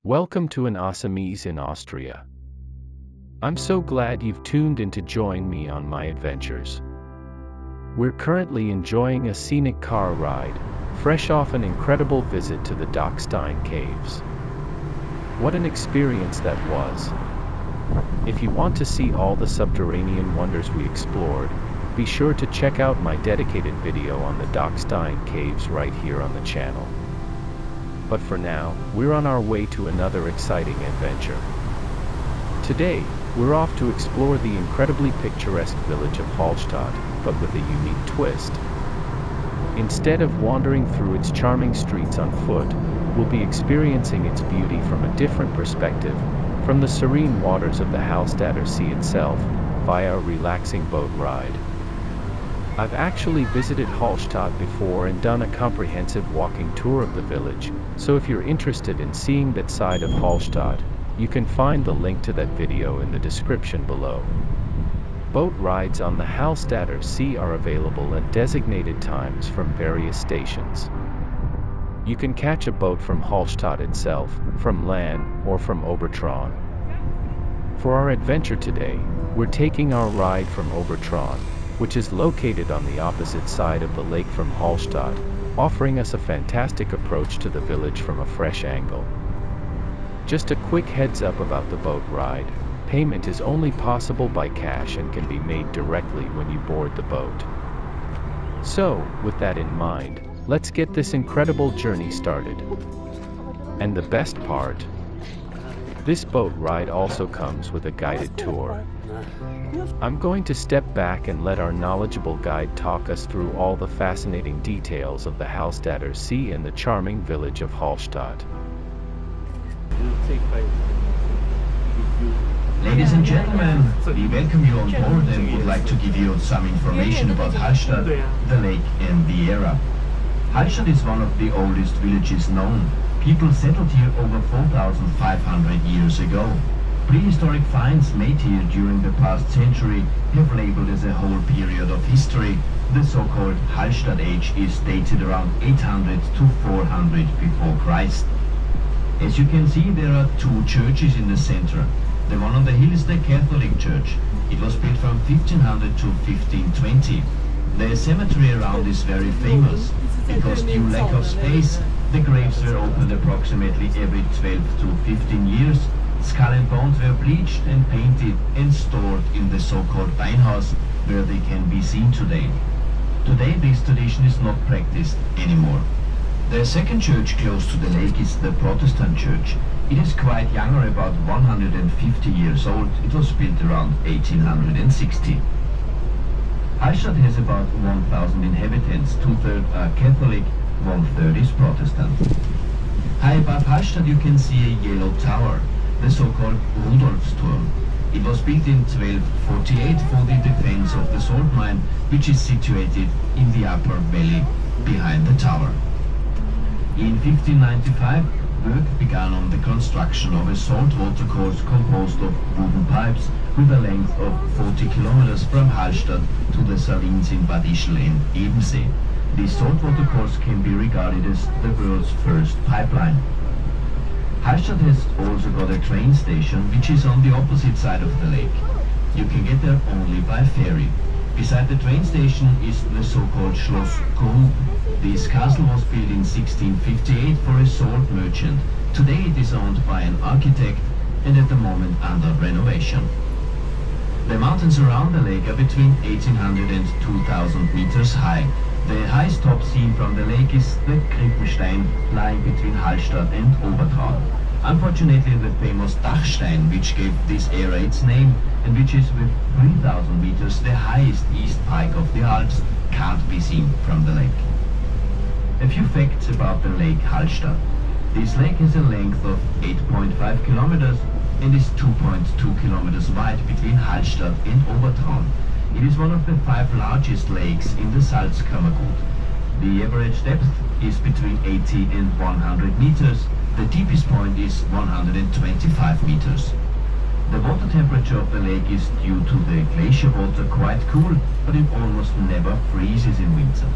Welcome to an Assamese in Austria. I'm so glad you've tuned in to join me on my adventures. We're currently enjoying a scenic car ride, fresh off an incredible visit to the Dachstein Caves. What an experience that was! If you want to see all the subterranean wonders we explored, be sure to check out my dedicated video on the Dachstein Caves right here on the channel. But for now, we're on our way to another exciting adventure. Today, we're off to explore the incredibly picturesque village of Hallstatt, but with a unique twist. Instead of wandering through its charming streets on foot, we'll be experiencing its beauty from a different perspective, from the serene waters of the Hallstätter See itself, via a relaxing boat ride. I've actually visited Hallstatt before and done a comprehensive walking tour of the village, so if you're interested in seeing that side of Hallstatt, you can find the link to that video in the description below. Boat rides on the Hallstätter See are available at designated times from various stations. You can catch a boat from Hallstatt itself, from Lahn, or from Obertraun. For our adventure today, we're taking our ride from Obertraun, which is located on the opposite side of the lake from Hallstatt, offering us a fantastic approach to the village from a fresh angle. Just a quick heads up about the boat ride: payment is only possible by cash and can be made directly when you board the boat. So, with that in mind, let's get this incredible journey started. And the best part, this boat ride also comes with a guided tour. I'm going to step back and let our knowledgeable guide talk us through all the fascinating details of the Hallstätter See and the charming village of Hallstatt. Ladies and gentlemen, we welcome you on board and would like to give you some information about Hallstatt, the lake and the area. Hallstatt is one of the oldest villages known. People settled here over 4,500 years ago. Prehistoric finds made here during the past century have labeled as a whole period of history. The so-called Hallstatt age is dated around 800 to 400 before Christ. As you can see, there are two churches in the center. The one on the hill is the Catholic Church. It was built from 1500 to 1520. The cemetery around is very famous, because due lack of space, the graves were opened approximately every 12 to 15 years. Skull and bones were bleached and painted and stored in the so-called Beinhaus, where they can be seen today. Today this tradition is not practiced anymore. The second church close to the lake is the Protestant church. It is quite younger, about 150 years old. It was built around 1860. Hallstatt has about 1,000 inhabitants. 2/3 are Catholic, 1/3 is Protestant. High above Hallstatt you can see a yellow tower, the so-called Rudolfsturm. It was built in 1248 for the defense of the salt mine, which is situated in the upper valley behind the tower. In 1595, work began on the construction of a saltwater course composed of wooden pipes with a length of 40 kilometers from Hallstatt to the salines in Bad Ischl and Ebensee. This saltwater course can be regarded as the world's first pipeline. Hallstatt has also got a train station, which is on the opposite side of the lake. You can get there only by ferry. Beside the train station is the so-called Schloss Grub. This castle was built in 1658 for a salt merchant. Today it is owned by an architect and at the moment under renovation. The mountains around the lake are between 1800 and 2000 meters high. The highest top seen from the lake is the Krippenstein, lying between Hallstatt and Obertraun. Unfortunately, the famous Dachstein, which gave this area its name, and which is with 3,000 meters the highest east pike of the Alps, can't be seen from the lake. A few facts about the lake Hallstatt. This lake has a length of 8.5 kilometers and is 2.2 kilometers wide between Hallstatt and Obertraun. It is one of the 5 largest lakes in the Salzkammergut. The average depth is between 80 and 100 meters. The deepest point is 125 meters. The water temperature of the lake is, due to the glacier water, quite cool, but it almost never freezes in winter.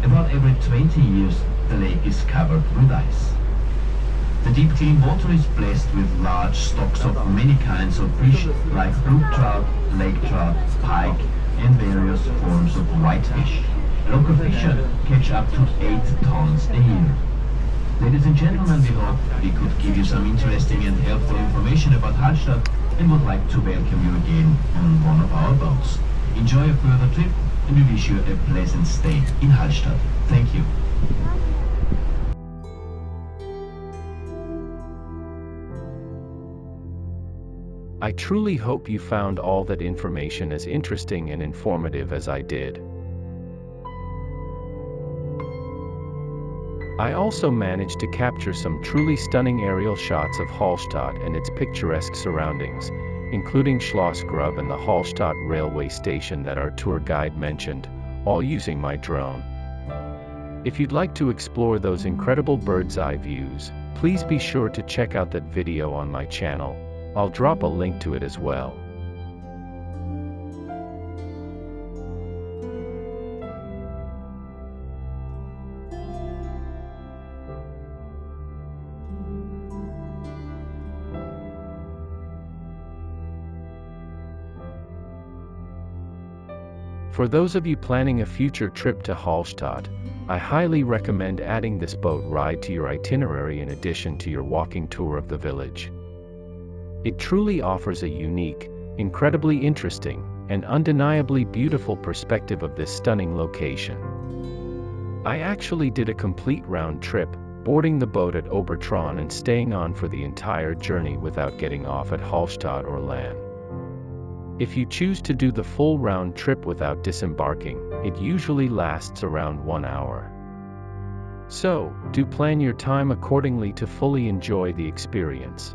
About every 20 years the lake is covered with ice. The deep clean water is blessed with large stocks of many kinds of fish like brook trout, lake trout, pike and various forms of whitefish. Local fisher catch up to 8 tons a year. Ladies and gentlemen, we hope we could give you some interesting and helpful information about Hallstatt and would like to welcome you again on one of our boats. Enjoy a further trip and we wish you a pleasant stay in Hallstatt. Thank you. I truly hope you found all that information as interesting and informative as I did. I also managed to capture some truly stunning aerial shots of Hallstatt and its picturesque surroundings, including Schloss Grub and the Hallstatt railway station that our tour guide mentioned, all using my drone. If you'd like to explore those incredible bird's eye views, please be sure to check out that video on my channel. I'll drop a link to it as well. For those of you planning a future trip to Hallstatt, I highly recommend adding this boat ride to your itinerary in addition to your walking tour of the village. It truly offers a unique, incredibly interesting, and undeniably beautiful perspective of this stunning location. I actually did a complete round trip, boarding the boat at Obertraun and staying on for the entire journey without getting off at Hallstatt or Lahn. If you choose to do the full round trip without disembarking, it usually lasts around 1 hour. So, do plan your time accordingly to fully enjoy the experience.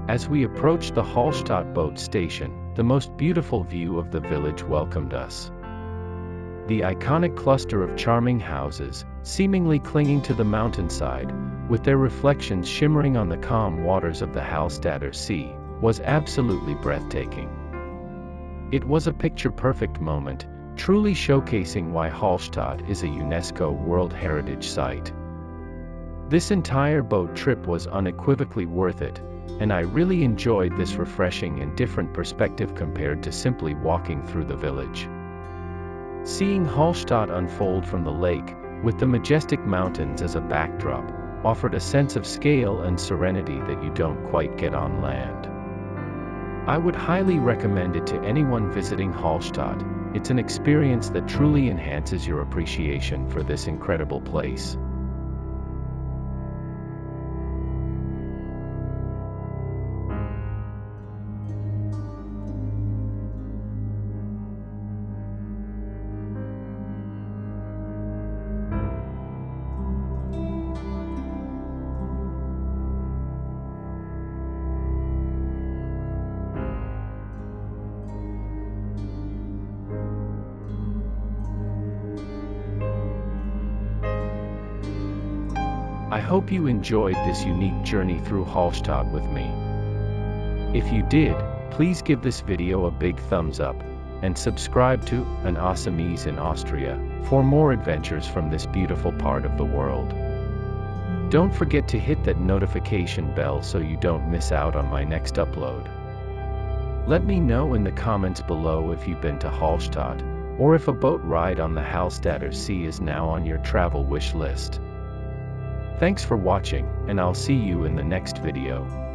As we approached the Hallstatt boat station, the most beautiful view of the village welcomed us. The iconic cluster of charming houses, seemingly clinging to the mountainside, with their reflections shimmering on the calm waters of the Hallstätter See, was absolutely breathtaking. It was a picture-perfect moment, truly showcasing why Hallstatt is a UNESCO World Heritage Site. This entire boat trip was unequivocally worth it, and I really enjoyed this refreshing and different perspective compared to simply walking through the village. Seeing Hallstatt unfold from the lake, with the majestic mountains as a backdrop, offered a sense of scale and serenity that you don't quite get on land. I would highly recommend it to anyone visiting Hallstatt. It's an experience that truly enhances your appreciation for this incredible place. I hope you enjoyed this unique journey through Hallstatt with me. If you did, please give this video a big thumbs up, and subscribe to An Assamese in Austria for more adventures from this beautiful part of the world. Don't forget to hit that notification bell so you don't miss out on my next upload. Let me know in the comments below if you've been to Hallstatt, or if a boat ride on the Hallstätter See is now on your travel wish list. Thanks for watching, and I'll see you in the next video.